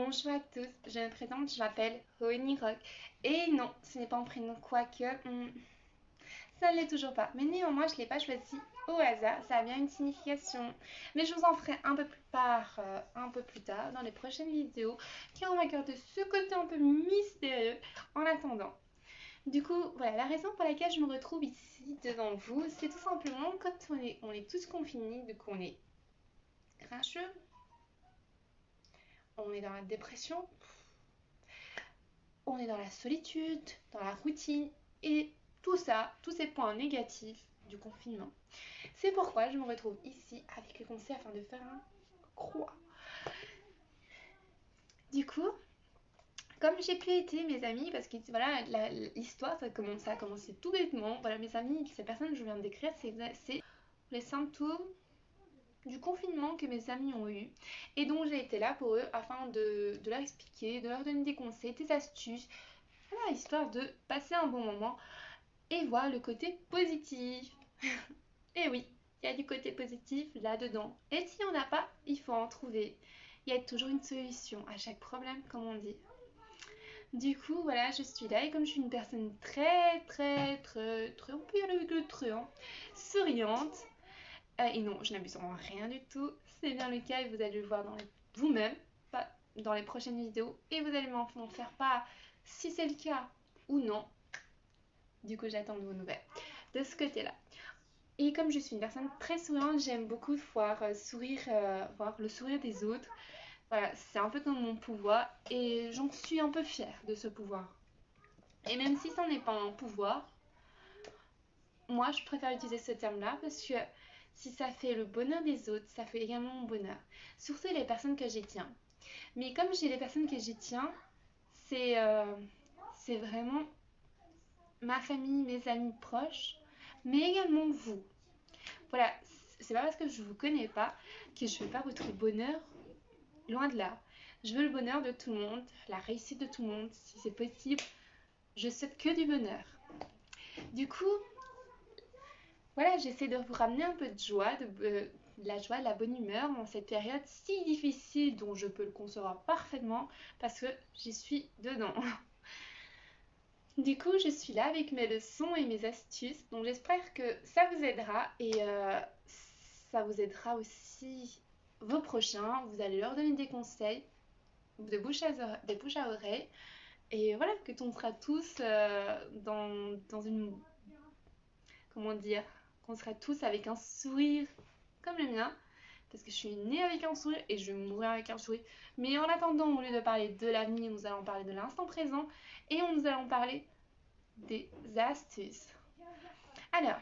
Bonjour à tous, je me présente, je m'appelle Roenie Rock. Et non, ce n'est pas un prénom, quoique, ça ne l'est toujours pas. Mais néanmoins, je ne l'ai pas choisi au hasard, ça a bien une signification. Mais je vous en ferai un peu plus part, un peu plus tard, dans les prochaines vidéos, car on va garder ce côté un peu mystérieux en attendant. Du coup, voilà, la raison pour laquelle je me retrouve ici devant vous, c'est tout simplement quand on est tous confinés, du coup on est grincheux, on est dans la dépression, on est dans la solitude, dans la routine et tout ça, tous ces points négatifs du confinement. C'est pourquoi je me retrouve ici avec le conseil afin de faire un croix. Du coup, comme j'ai pu aider mes amis, parce que voilà, l'histoire, ça a commencé tout bêtement. Voilà, mes amis, ces personnes que je viens de décrire, c'est les symptômes du confinement que mes amis ont eu et donc j'ai été là pour eux afin de leur expliquer, de leur donner des conseils, des astuces, voilà, histoire de passer un bon moment et voir le côté positif. Et oui, il y a du côté positif là-dedans. Et si on n'a pas, il faut en trouver. Il y a toujours une solution à chaque problème, comme on dit. Du coup, voilà, je suis là et comme je suis une personne très, on peut y aller avec le très, souriante. Et non, je n'abuse en rien du tout. C'est bien le cas et vous allez le voir vous-même, pas dans les prochaines vidéos. Et vous allez m'en faire part si c'est le cas ou non. Du coup, j'attends de vos nouvelles de ce côté-là. Et comme je suis une personne très souriante, j'aime beaucoup voir voir le sourire des autres. Voilà, c'est un peu comme mon pouvoir et j'en suis un peu fière de ce pouvoir. Et même si ça n'est pas un pouvoir, moi je préfère utiliser ce terme-là parce que si ça fait le bonheur des autres, ça fait également mon bonheur. Surtout les personnes que j'y tiens. Mais comme j'ai les personnes que j'y tiens, c'est vraiment ma famille, mes amis proches, mais également vous. Voilà, c'est pas parce que je vous connais pas que je veux pas votre bonheur, loin de là. Je veux le bonheur de tout le monde, la réussite de tout le monde, si c'est possible. Je souhaite que du bonheur. Du coup, voilà, j'essaie de vous ramener un peu de joie, de la joie, de la bonne humeur dans cette période si difficile dont je peux le concevoir parfaitement parce que j'y suis dedans. Du coup, je suis là avec mes leçons et mes astuces, donc j'espère que ça vous aidera et ça vous aidera aussi vos prochains. Vous allez leur donner des conseils de bouche à oreille et voilà, que on sera tous dans une... Comment dire? Qu'on sera tous avec un sourire comme le mien, parce que je suis née avec un sourire et je vais mourir avec un sourire. Mais en attendant, au lieu de parler de l'avenir, nous allons parler de l'instant présent et nous allons parler des astuces. Alors,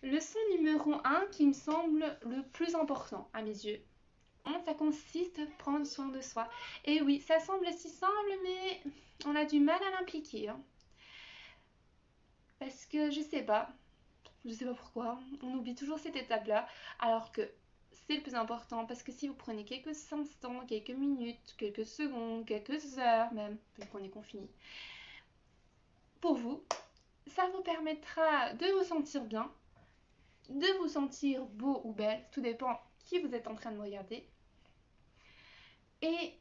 leçon numéro 1 qui me semble le plus important à mes yeux. Ça consiste à prendre soin de soi. Et oui, ça semble si simple, mais on a du mal à l'impliquer. Parce que je sais pas pourquoi, on oublie toujours cette étape-là, alors que c'est le plus important. Parce que si vous prenez quelques instants, quelques minutes, quelques secondes, quelques heures même, vu qu'on est confiné, pour vous, ça vous permettra de vous sentir bien, de vous sentir beau ou belle, tout dépend qui vous êtes en train de regarder, et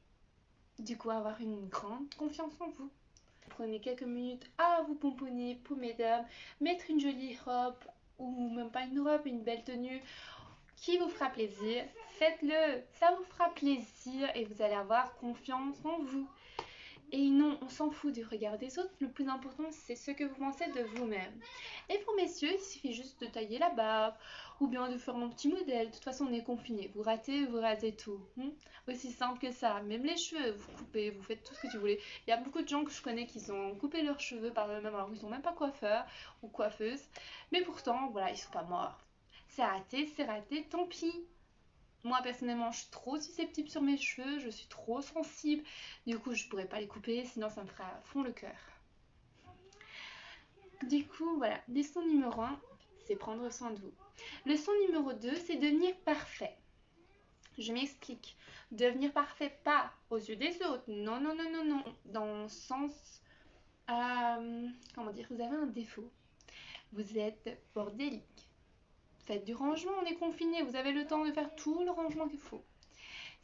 du coup avoir une grande confiance en vous. Prenez quelques minutes à vous pomponner, pour mesdames, mettre une jolie robe, ou même pas une robe, une belle tenue qui vous fera plaisir. Faites-le, ça vous fera plaisir et vous allez avoir confiance en vous. Et non, on s'en fout du regard des autres, le plus important c'est ce que vous pensez de vous-même. Et pour messieurs, il suffit juste de tailler la barbe ou bien de faire un petit modèle. De toute façon, on est confiné. Vous ratez tout. Aussi simple que ça. Même les cheveux, vous coupez, vous faites tout ce que tu voulez. Il y a beaucoup de gens que je connais qui ont coupé leurs cheveux par eux-mêmes alors qu'ils sont même pas coiffeurs ou coiffeuses. Mais pourtant, voilà, ils sont pas morts. C'est raté, tant pis. Moi personnellement je suis trop susceptible sur mes cheveux, je suis trop sensible, du coup je pourrais pas les couper sinon ça me ferait à fond le cœur. Du coup voilà, leçon numéro 1, c'est prendre soin de vous. Leçon numéro 2, c'est devenir parfait. Je m'explique, devenir parfait pas aux yeux des autres, non, dans le sens, comment dire, vous avez un défaut, vous êtes bordélique. Faites du rangement, on est confiné, vous avez le temps de faire tout le rangement qu'il faut.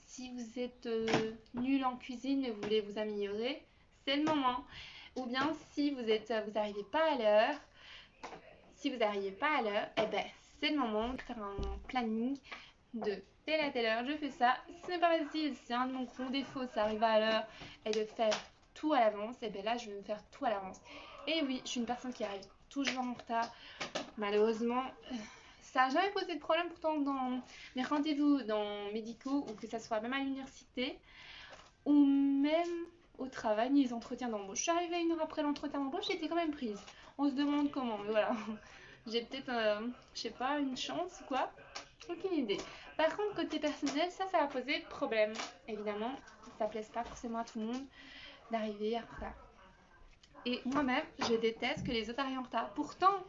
Si vous êtes nul en cuisine et vous voulez vous améliorer, c'est le moment. Ou bien si vous n'arrivez pas à l'heure, si vous n'arrivez pas à l'heure, eh ben c'est le moment de faire un planning de telle à telle heure, je fais ça. Ce n'est pas facile, c'est un de mon gros défauts, ça arrive à l'heure et de faire tout à l'avance. Et bien là, je vais me faire tout à l'avance. Et oui, je suis une personne qui arrive toujours en retard. Malheureusement, ça n'a jamais posé de problème pourtant dans mes rendez-vous dans médicaux ou que ça soit même à l'université ou même au travail, ni les entretiens d'embauche. Je suis arrivée 1 heure après l'entretien d'embauche, j'étais quand même prise. On se demande comment, mais voilà. J'ai peut-être, je sais pas, une chance ou quoi. Aucune idée. Par contre, côté personnel, ça va poser problème. Évidemment, ça ne plaise pas forcément à tout le monde d'arriver en retard. Et moi-même, je déteste que les autres arrivent en retard. Pourtant,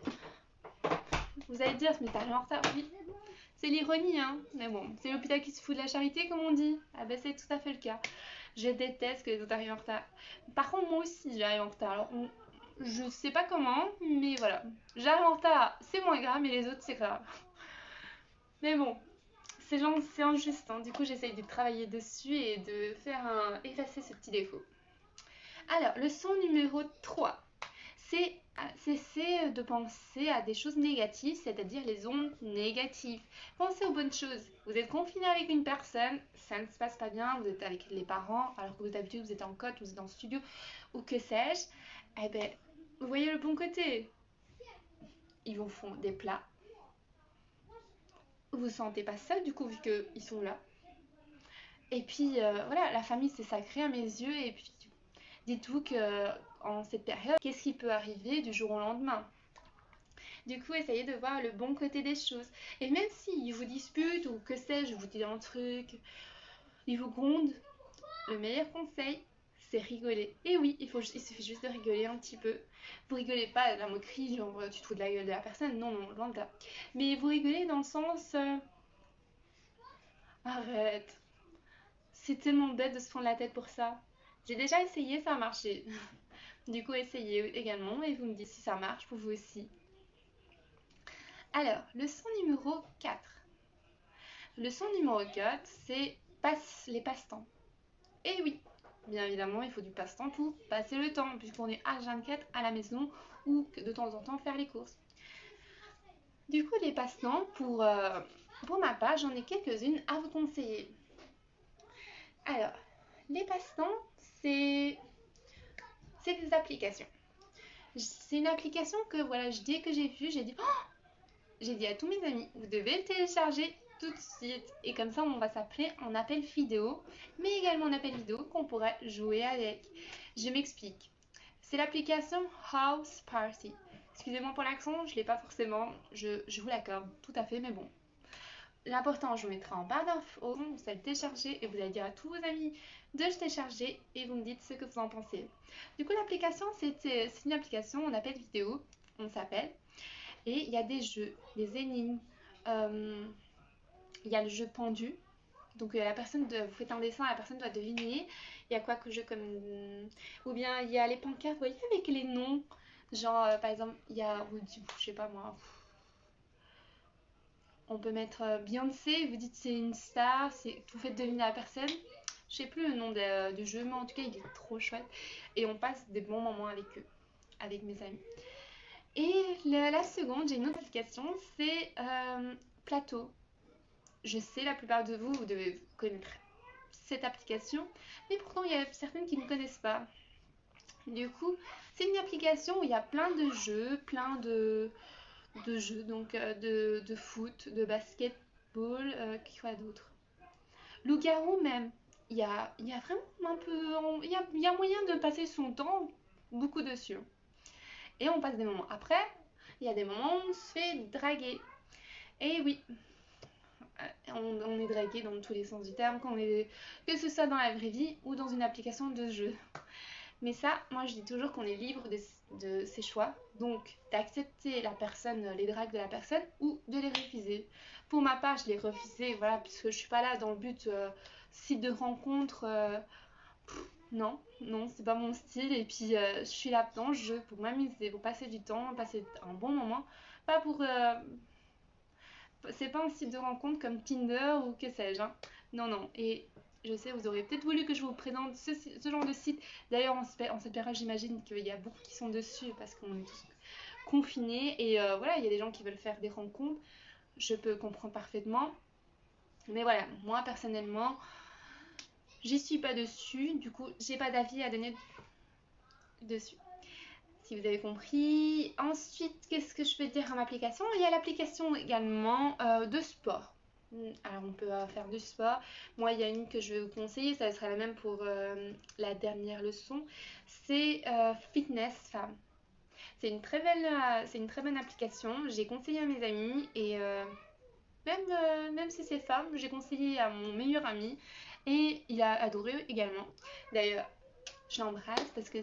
vous allez dire, mais t'arrives en retard, oui. C'est l'ironie, hein. Mais bon, c'est l'hôpital qui se fout de la charité, comme on dit. Ah ben, c'est tout à fait le cas. Je déteste que les autres arrivent en retard. Par contre, moi aussi, j'arrive en retard. Alors, je sais pas comment, mais voilà. J'arrive en retard, c'est moins grave, mais les autres, c'est grave. Mais bon, c'est injuste, hein. Du coup, j'essaye de travailler dessus et de faire effacer ce petit défaut. Alors, leçon numéro 3. C'est cesser de penser à des choses négatives, c'est-à-dire les ondes négatives. Pensez aux bonnes choses. Vous êtes confiné avec une personne, ça ne se passe pas bien, vous êtes avec les parents, alors que d'habitude vous êtes en cote, vous êtes en studio, ou que sais-je. Eh bien, vous voyez le bon côté. Ils vous font des plats. Vous vous sentez pas seul du coup vu qu'ils sont là. Et puis voilà, la famille c'est sacré à mes yeux. Et puis dites-vous que en cette période, qu'est-ce qui peut arriver du jour au lendemain? Du coup, essayez de voir le bon côté des choses. Et même s'ils vous disputent ou que sais-je, vous disent un truc, ils vous grondent, le meilleur conseil, c'est rigoler. Et oui, il suffit juste de rigoler un petit peu. Vous rigolez pas de la moquerie, genre tu te fous de la gueule de la personne, non, non, loin de là. Mais vous rigolez dans le sens, arrête, c'est tellement bête de se prendre la tête pour ça. J'ai déjà essayé, ça a marché. Du coup, essayez également et vous me dites si ça marche pour vous aussi. Alors, leçon numéro 4. Leçon numéro 4, c'est les passe-temps. Et oui, bien évidemment, il faut du passe-temps pour passer le temps, puisqu'on est H24 à la maison ou de temps en temps faire les courses. Du coup, les passe-temps, pour ma part, j'en ai quelques-unes à vous conseiller. Alors, les passe-temps, c'est des applications. C'est une application que, voilà, dès que j'ai vue, j'ai dit à tous mes amis, vous devez le télécharger tout de suite. Et comme ça, on va s'appeler en appel vidéo, mais également en appel vidéo qu'on pourra jouer avec. Je m'explique. C'est l'application House Party. Excusez-moi pour l'accent, je ne l'ai pas forcément, je vous l'accorde tout à fait, mais bon. L'important, je vous mettrai en barre d'infos, vous allez le télécharger et vous allez dire à tous vos amis de le télécharger et vous me dites ce que vous en pensez. Du coup, l'application, c'est une application en appel vidéo, on s'appelle. Et il y a des jeux, des énigmes. Il y a le jeu pendu. Donc la personne, vous faites un dessin, la personne doit deviner. Il y a quoi que jeu comme... Ou bien il y a les pancartes, vous voyez, avec les noms. Genre, par exemple, il y a... Je sais pas moi... On peut mettre Beyoncé, vous dites c'est une star, vous faites deviner la personne. Je sais plus le nom du jeu, mais en tout cas, il est trop chouette. Et on passe des bons moments avec eux, avec mes amis. Et la seconde, j'ai une autre application, c'est Plateau. Je sais, la plupart de vous devez connaître cette application, mais pourtant il y a certaines qui ne connaissent pas. Du coup, c'est une application où il y a plein de jeux, donc de foot, de basketball, quoi d'autre? Loup-garou même. Il y a vraiment un peu... Il y a moyen de passer son temps beaucoup dessus. Et on passe des moments. Après, il y a des moments où on se fait draguer. Et oui, on est dragué dans tous les sens du terme, que ce soit dans la vraie vie ou dans une application de jeu. Mais ça, moi je dis toujours qu'on est libre de ses choix, donc d'accepter les dragues de la personne ou de les refuser. Pour ma part, je les refusais, voilà, puisque je suis pas là dans le but site de rencontre. Non, c'est pas mon style. Et puis je suis là dans le jeu pour m'amuser, pour passer du temps, passer un bon moment, pas pour c'est pas un site de rencontre comme Tinder ou que sais-je. Hein. Non. Et je sais, vous aurez peut-être voulu que je vous présente ce genre de site. D'ailleurs, en cette période, j'imagine qu'il y a beaucoup qui sont dessus parce qu'on est tous confinés. Et voilà, il y a des gens qui veulent faire des rencontres. Je peux comprendre parfaitement. Mais voilà, moi personnellement, j'y suis pas dessus. Du coup, j'ai pas d'avis à donner dessus. Si vous avez compris. Ensuite, qu'est-ce que je peux dire comme application? Il y a l'application également de sport. Alors on peut faire du sport. Moi il y a une que je vais vous conseiller, ça sera la même pour la dernière leçon. C'est Fitness Femme. C'est une très bonne application. J'ai conseillé à mes amis et même si c'est femme, j'ai conseillé à mon meilleur ami et il a adoré également. D'ailleurs, je l'embrasse parce que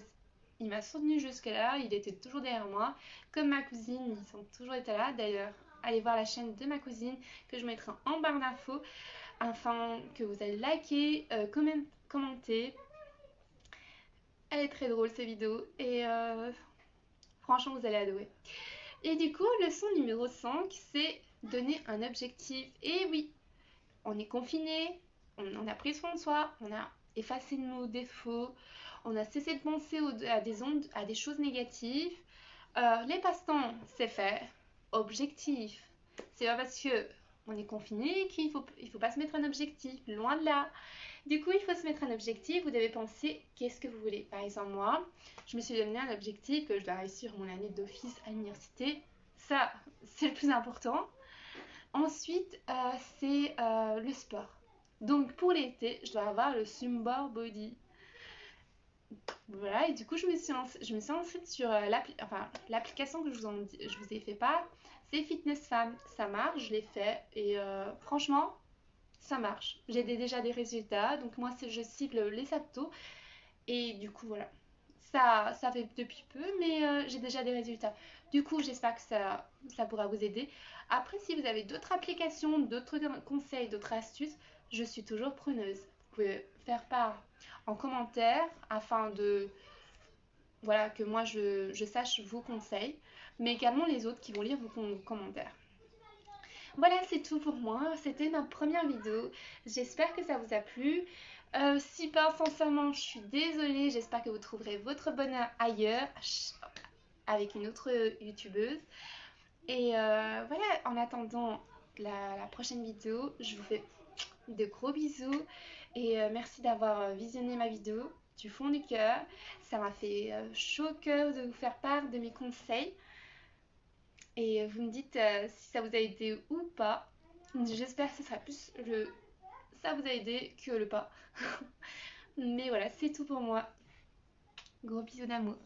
il m'a soutenu jusque-là, il était toujours derrière moi. Comme ma cousine, ils sont toujours été là. D'ailleurs, allez voir la chaîne de ma cousine que je mettrai en barre d'infos afin que vous allez liker, commenter. Elle est très drôle cette vidéo et franchement vous allez adorer. Et du coup, leçon numéro 5, c'est donner un objectif. Et oui, on est confiné, on a pris soin de soi, on a effacé nos défauts, on a cessé de penser à des choses négatives. Les passe-temps, c'est fait. Objectif, c'est pas parce que on est confiné il faut pas se mettre un objectif, loin de là. Du coup, il faut se mettre un objectif, vous devez penser qu'est-ce que vous voulez. Par exemple, moi, je me suis donné un objectif que je dois réussir mon année d'office à l'université. Ça, c'est le plus important. Ensuite, c'est le sport. Donc pour l'été, je dois avoir le Summer Body. Voilà, et du coup, je me suis inscrite sur l'application que je vous ai fait part. C'est Fitness Femme. Ça marche, je l'ai fait. Et franchement, ça marche. J'ai déjà des résultats. Donc moi, je cible les abdos. Et du coup, voilà. Ça fait depuis peu, mais j'ai déjà des résultats. Du coup, j'espère que ça pourra vous aider. Après, si vous avez d'autres applications, d'autres conseils, d'autres astuces, je suis toujours preneuse. Vous pouvez faire part en commentaire afin de, voilà, que moi je sache vos conseils, mais également les autres qui vont lire vos commentaires. Voilà, c'est tout pour moi. C'était ma première vidéo. J'espère que ça vous a plu. Si pas, sincèrement, je suis désolée. J'espère que vous trouverez votre bonheur ailleurs avec une autre youtubeuse. Et voilà, en attendant la prochaine vidéo, je vous fais de gros bisous. Et merci d'avoir visionné ma vidéo du fond du cœur. Ça m'a fait chaud au cœur de vous faire part de mes conseils. Et vous me dites si ça vous a aidé ou pas. J'espère que ce sera plus ça vous a aidé que le pas. Mais voilà, c'est tout pour moi. Gros bisous d'amour.